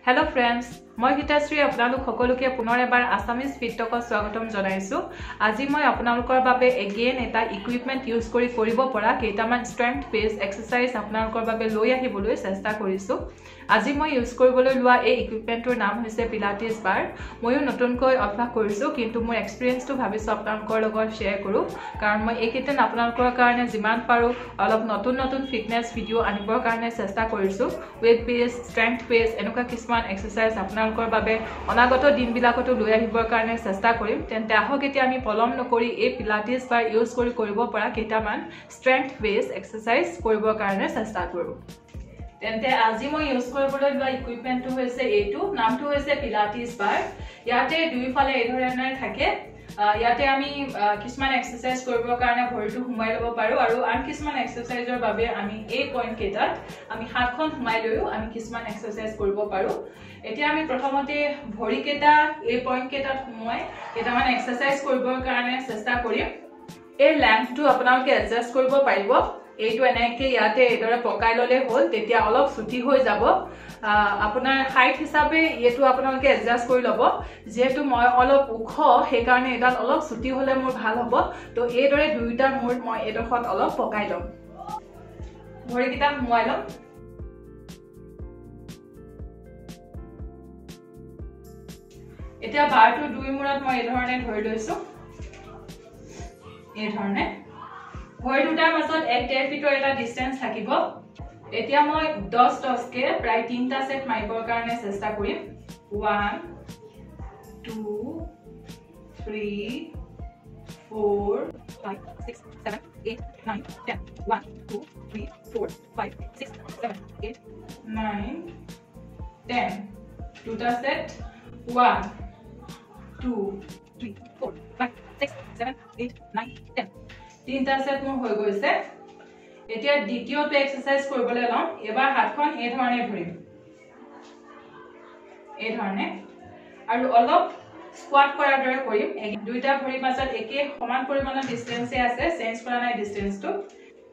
Hello friends, মই গীতাশ্ৰী আপোনালোক সকলোকে পুনৰ এবাৰ আসামিজ ফিট টকত স্বাগতম জনাইছো। আজি মই আপোনালোকৰ বাবে এগেইন এটা ইকুইপমেন্ট ইউজ কৰিব পৰা কেইটামান ষ্ট্ৰেংথ বেস এক্সাৰসাইজ আপোনালোকৰ বাবে লৈ আহিবলৈ চেষ্টা কৰিছো। আজি মই ইউজ কৰিবলৈ লোৱা এই ইকুইপমেন্টৰ নাম হৈছে পিলাটিছ বাৰ। মইও নতুনকৈ অভ্যাস কৰিছো কিন্তু মোৰ এক্সপেৰিয়েন্সটো ভাবিছো আপোনালোকৰ লগত শেয়াৰ কৰো কাৰণ মই এইকেইদিন আপোনালোকৰ কাৰণে যিমান পাৰো অলপ নতুন ফিটনেস ভিডিও আনিবৰ কাৰণে চেষ্টা কৰিছো। ওয়েট বেস, ষ্ট্ৰেংথ বেস এনেকুৱা কিছুমান এক্সাৰসাইজ আপোনালোকৰ বাবে অনাগত দিনবিলাকতো লৈ আহিবৰ কাৰণে চেষ্টা কৰিম। তেন্তে আহক এতিয়া আমি পলম নকৰি এই পিলাটিছ বাৰ ইউজ কৰিব পৰা কেইটামান ষ্ট্ৰেংথ বেস এক্সাৰসাইজ কৰিবৰ কাৰণে চেষ্টা কৰো। তেন্তে আজি মই ইউজ কৰিবলৈ লোৱা ইকুইপমেন্টটো হৈছে এইটো, নামটো হৈছে পিলাটিছ বাৰ। ইয়াতে দুইফালে এই ধৰণে থাকে। ইয়াতে আমি কিছুমান এক্সাৰসাইজ কৰিবৰ কাৰণে ভৰিটো ঘুমাই ল'ব পাৰো আৰু আন কিছুমান এক্সাৰসাইজৰ বাবে আমি এই পইণ্ট কেইটাত আমি হাতখন ঘুমাই লৈও আমি কিছুমান এক্সাৰসাইজ কৰিব পাৰো। এতিয়া আমি প্ৰথমতে ভৰি কেইটা এই পইণ্ট কেইটাত ঘুমাই কেইটামান এক্সাৰসাইজ কৰিবৰ কাৰণে চেষ্টা কৰিম। এই লেন্থটো আপোনালোকে এডজাষ্ট কৰিব পাৰিব। এইটো এনেকৈ ইয়াতে এইদৰে পকাই ল'লে হ'ল, তেতিয়া অলপ ছুটি হৈ যাব। আপোনাৰ হাইট হিচাপে এইটো আপোনালোকে এডজাষ্ট কৰি ল'ব। যেহেতু মই অলপ ওখ সেইকাৰণে এডাল অলপ ছুটি হ'লে মোৰ ভাল হ'ব। তো এইদৰে দুইটা মূৰ মই এডোখৰত অলপ পকাই ল'ম। ভৰিকেইটা সোমোৱাই ল'ম। এতিয়া বাৰটো দুই মূৰত মই এই ধৰণে ধৰি লৈছো। এই ধৰণে ভৰি দুটাৰ মাজত 1.5 ফিটৰ এটা ডিসটেন্স থাকিব। এতিয়া মই 10 কে প্ৰায় 3টা সেট মাৰিবৰ কাৰণে চেষ্টা কৰিম। 1 2 3 4 5 6 7 8 9 10 1 2 3 4 5 6 7 8 9 10 দুটা সেট 1 2 3 4 5 6 7 8 9 10 তিনটা সেট মোৰ হৈ গৈছে। এতিয়া দ্বিতীয়টো এক্সাৰসাইজ কৰিবলৈ লম। এবাৰ হাতখন এই ধৰণে ধৰিম, এই ধৰণে, আৰু অলপ স্কোৱাট কৰাৰ দৰে কৰিম। দুইটা ভৰিৰ মাজত একে সমান পৰিমাণৰ ডিসটেন্সে আছে, চেঞ্জ কৰা নাই ডিসটেন্সটো।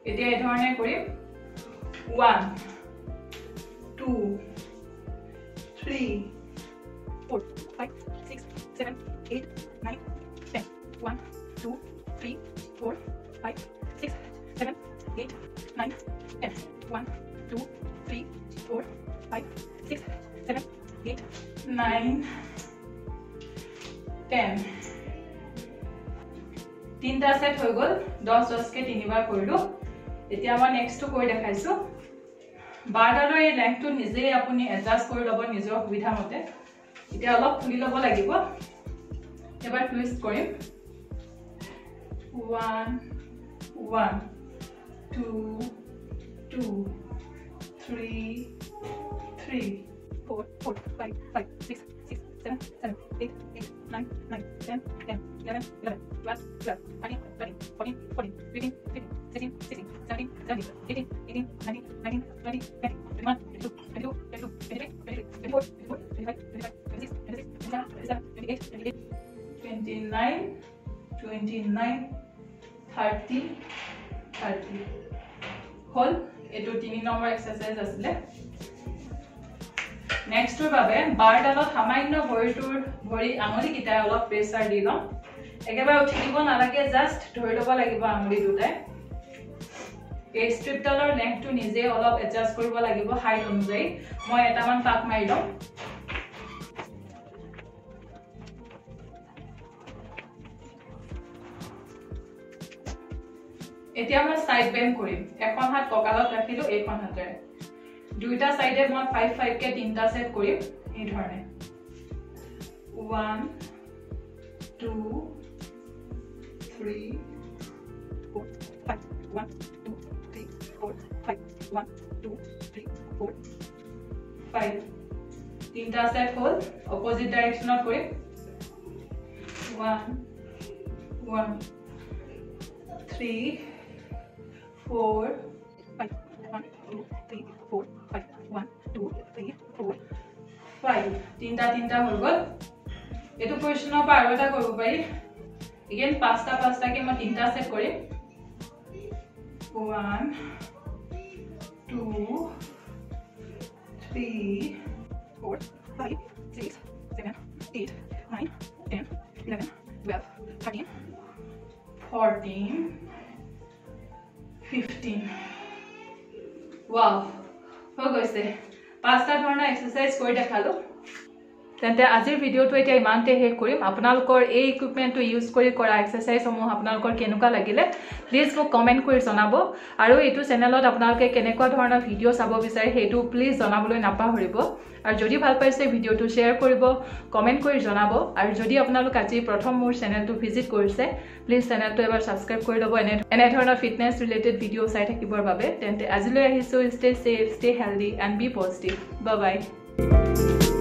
এতিয়া এই ধৰণে কৰিম। 1 2 3 4 5 6 7 8 9 10 1 2 3 4 5 6 7 8 9 10 1 2 3 4 5 6 7 8 9 10 তিনটা সেট হৈ গ'ল। 10 কে তিনিবাৰ কৰিলো। এতিয়া মই নেক্সটটো কৰি দেখাইছো। বাৰডালৰ এই লেংথটো নিজেই আপুনি এডজাষ্ট কৰি ল'ব নিজৰ সুবিধা মতে। এতিয়া অলপ খুলি ল'ব লাগিব। এবাৰ টুইষ্ট কৰিম। 1 1 2 2 3 3 4 4 5 5 6 6 7 7 8 8 9 9 10 10 11 11 12 12 13 13 14 14 15 15 16 16 17 17 18 18 19 19 20 20 21 22 22 22 23 23 24 24 25 25 26 26 27 27 28 29 29 30 30 হল। এটো 3 নম্বৰ এক্সাৰসাইজ আছিল। নেক্সটৰ বাবে বাৰডালত সামান্য ভৰি আঙুলি কিটা অলপ প্ৰেছাৰ দি লম। একেবাৰে উঠি দিব নালাগে, জাস্ট ধৰি ল'ব লাগিব আঙুলি দুটাই। এই ষ্ট্ৰিপডালৰ লেংথটো নিজে অলপ এডজাষ্ট কৰিব লাগিব হাইট অনুযায়ী। মই এটামান পাক মাৰি লম। এতিয়া মই সাইড বেন্ড কৰিম। এখন হাত কঁকালত ৰাখিলো, এইখন হাতেৰে দুইটা সাইডে মই 5 5 কে তিনটা সেট কৰিম এই ধৰণে। 1 2 3 4 5 1 2 3 4 5 1 2 3 4 5 তিনটা সেট হ'ল। অপোজিট ডাইৰেকশনত কৰিম। 1 1 3 4 5 1 2 3 4 5 1 2 3 4 5 তিনটা হৈ গ'ল। এটো পজিশনৰ পৰা আৰু এটা কৰিব পাৰি। এগেইন পাঁচটা কে মই তিনটা সেট কৰিম। 1 2 3 4 14 15 ওয়াও হৈ গৈছে পাঁচটা ধৰণৰ এক্সাৰসাইজ কৰি দেখালো তেন্তে আজিৰ ভিডিওটো এতিয়া ইমানতে শেষ কৰিম আপোনালোকৰ এই ইকুইপমেন্টটো ইউজ কৰি কৰা এক্সাৰসাইজসমূহ আপোনালোকৰ কেনেকুৱা লাগিলে প্লিজ মোক কমেন্ট কৰি জনাব আৰু এইটো চেনেলত আপোনালোকে কেনেকুৱা ধৰণৰ ভিডিও চাব বিচাৰে হেতু প্লিজ জনাবলৈ নাপাহৰিব আৰু যদি ভাল পাইছে ভিডিওটো শেয়াৰ কৰিব কমেন্ট কৰি জনাব আৰু যদি আপোনালোক আজি প্ৰথম মোৰ চেনেলটো ভিজিট কৰিছে প্লিজ চেনেলটো এবাৰ সাবস্ক্ৰাইব কৰি লব এনে ধৰণৰ ফিটনেস ৰিলেটেড ভিডিও চাই থাকিবৰ বাবে তেন্তে আজিলৈ আহিছো stay safe stay healthy and be positive bye by